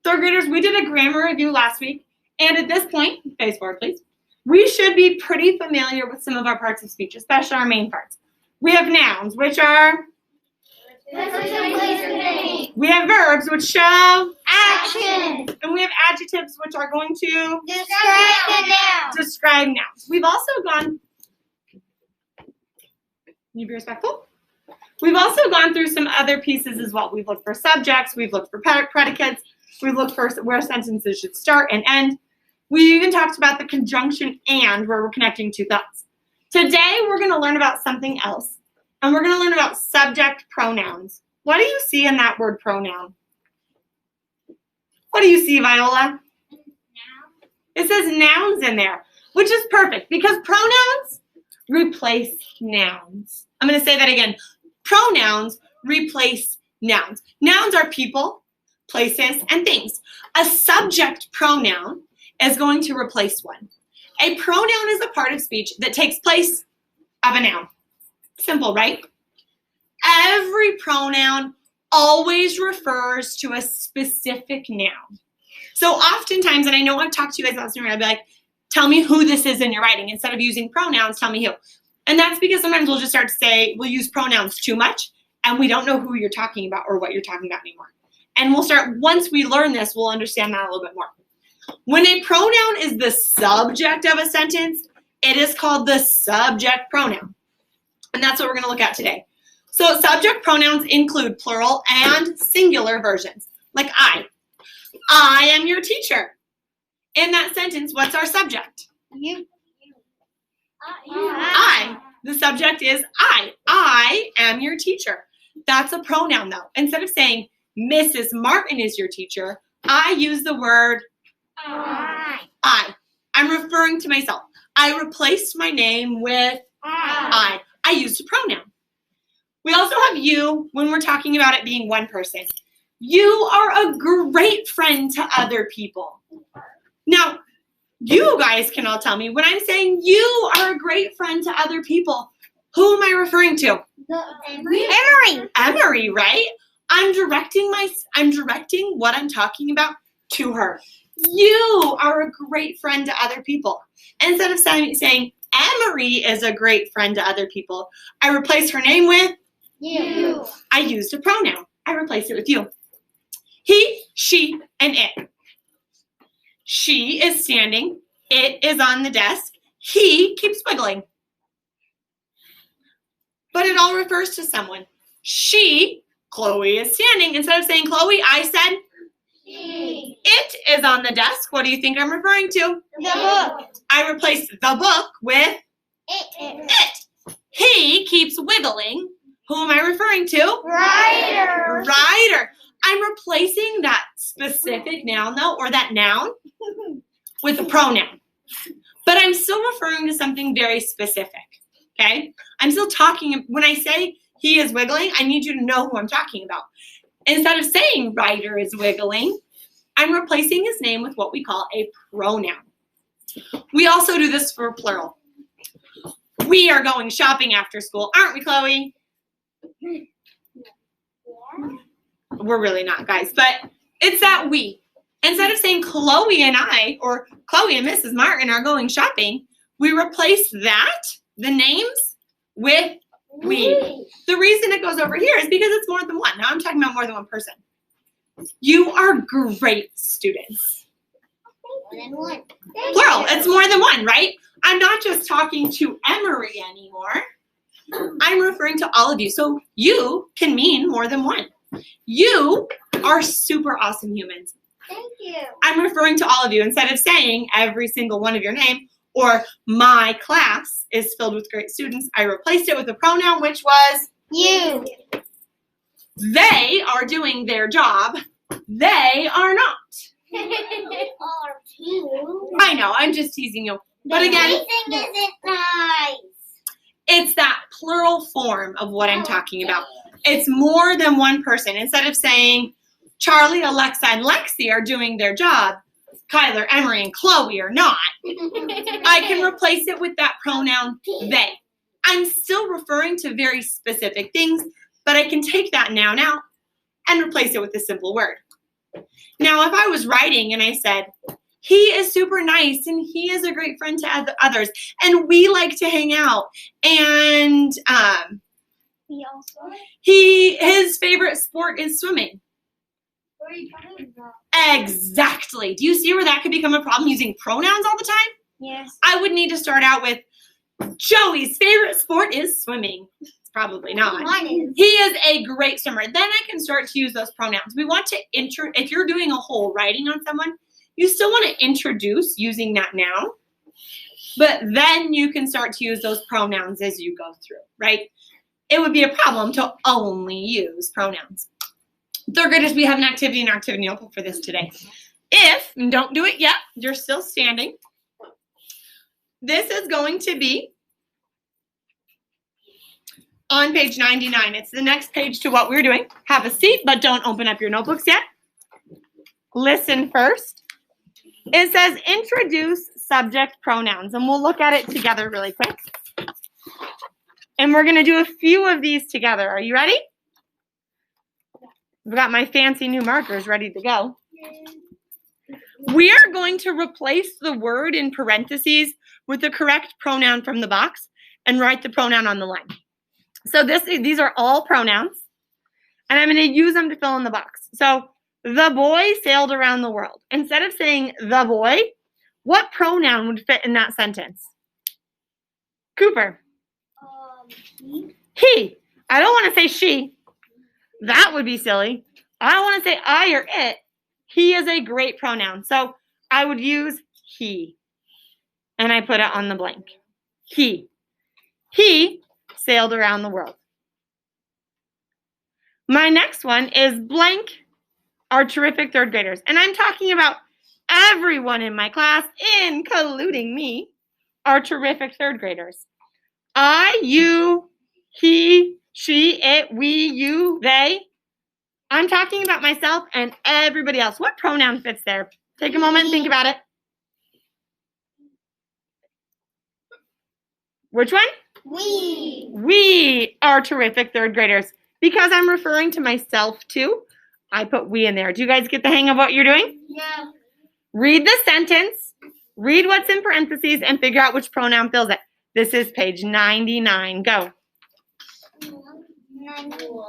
Third graders, we did a grammar review last week, and at this point, face forward please, we should be pretty familiar with some of our parts of speech, especially our main parts. We have nouns, which are? We have verbs, which show? Action. And we have adjectives, which are going to? Describe the noun. Describe nouns. We've also gone, can you be respectful? We've also gone through some other pieces as well. We've looked for subjects, we've looked for predicates, we've looked for where sentences should start and end. We even talked about the conjunction and, where we're connecting two thoughts. Today, we're going to learn about something else, and we're going to learn about subject pronouns. What do you see in that word pronoun? What do you see, Viola? It says nouns in there, which is perfect because pronouns replace nouns. I'm going to say that again. Pronouns replace nouns. Nouns are people, places, and things. A subject pronoun is going to replace one. A pronoun is a part of speech that takes place of a noun. Simple, right? Every pronoun always refers to a specific noun. So oftentimes, and I know I've talked to you guys last night, I'll be like, tell me who this is in your writing. Instead of using pronouns, tell me who. And that's because sometimes we'll just start to say, we'll use pronouns too much, and we don't know who you're talking about or what you're talking about anymore. And we'll start, once we learn this, we'll understand that a little bit more. When a pronoun is the subject of a sentence, it is called the subject pronoun. And that's what we're going to look at today. So subject pronouns include plural and singular versions, like I. I am your teacher. In that sentence, what's our subject? You. I. The subject is I. I am your teacher. That's a pronoun, though. Instead of saying Mrs. Martin is your teacher, I use the word I. I'm referring to myself. I replaced my name with I. I used a pronoun. We also have you when we're talking about it being one person. You are a great friend to other people. Now, you guys can all tell me, when I'm saying you are a great friend to other people, who am I referring to? Emery. Emery, right? I'm directing what I'm talking about to her. You are a great friend to other people. Instead of saying Emery is a great friend to other people, I replaced her name with You. I used a pronoun. I replaced it with you. He, she, and it. She is standing. It is on the desk. He keeps wiggling. But it all refers to someone. She, Chloe, is standing. Instead of saying Chloe, I said She. it is on the desk. What do you think I'm referring to? The book. I replaced the book with It. it. He keeps wiggling. Who am I referring to? Writer. Writer. I'm replacing that specific noun, though, or that noun, with a pronoun. But I'm still referring to something very specific, okay? I'm still talking, when I say he is wiggling, I need you to know who I'm talking about. Instead of saying writer is wiggling, I'm replacing his name with what we call a pronoun. We also do this for plural. We are going shopping after school, aren't we, Chloe? Yeah. We're really not, guys, but it's that we. Instead of saying Chloe and I, or Chloe and Mrs. Martin are going shopping, we replace that, the names, with we. The reason it goes over here is because it's more than one. Now I'm talking about more than one person. You are great students. More than one. Plural, it's more than one, right? I'm not just talking to Emery anymore. I'm referring to all of you. So you can mean more than one. You are super awesome humans. Thank you. I'm referring to all of you. Instead of saying every single one of your name, or my class is filled with great students, I replaced it with a pronoun, which was You. they are doing their job. They are not. Or two. I know, I'm just teasing you. But again, Everything isn't nice. it's that plural form of what I'm talking about. It's more than one person. Instead of saying Charlie, Alexa, and Lexi are doing their job, Kyler, Emery, and Chloe are not, I can replace it with that pronoun they. I'm still referring to very specific things, but I can take that noun out and replace it with a simple word. Now, if I was writing and I said, he is super nice and he is a great friend to others and we like to hang out and We also. his favorite sport is swimming. What are you talking about? Exactly. Do you see where that could become a problem using pronouns all the time? Yes. I would need to start out with Joey's favorite sport is swimming. It's probably not. Mine is. He is a great swimmer. Then I can start to use those pronouns. We want to if you're doing a whole writing on someone, you still want to introduce using that noun, but then you can start to use those pronouns as you go through, right? It would be a problem to only use pronouns. Third graders, we have an activity in our activity notebook for this today. If, and don't do it yet, you're still standing. This is going to be on page 99. It's the next page to what we're doing. Have a seat, but don't open up your notebooks yet. Listen first. It says introduce subject pronouns, and we'll look at it together really quick. And we're going to do a few of these together. Are you ready? I've got my fancy new markers ready to go. We are going to replace the word in parentheses with the correct pronoun from the box and write the pronoun on the line. So these are all pronouns, and I'm going to use them to fill in the box. So the boy sailed around the world. Instead of saying the boy, what pronoun would fit in that sentence? Cooper. He. I don't want to say she. That would be silly. I don't want to say I or it. He is a great pronoun. So I would use he. And I put it on the blank. He. He sailed around the world. My next one is blank, our terrific third graders. And I'm talking about everyone in my class, including me, are terrific third graders. I, you, he, she, it, we, you, they. I'm talking about myself and everybody else. What pronoun fits there? Take a moment and think about it. Which one? We. We are terrific third graders. Because I'm referring to myself too, I put we in there. Do you guys get the hang of what you're doing? Yeah. Read the sentence, read what's in parentheses, and figure out which pronoun fills it. This is page 99. Go. 91.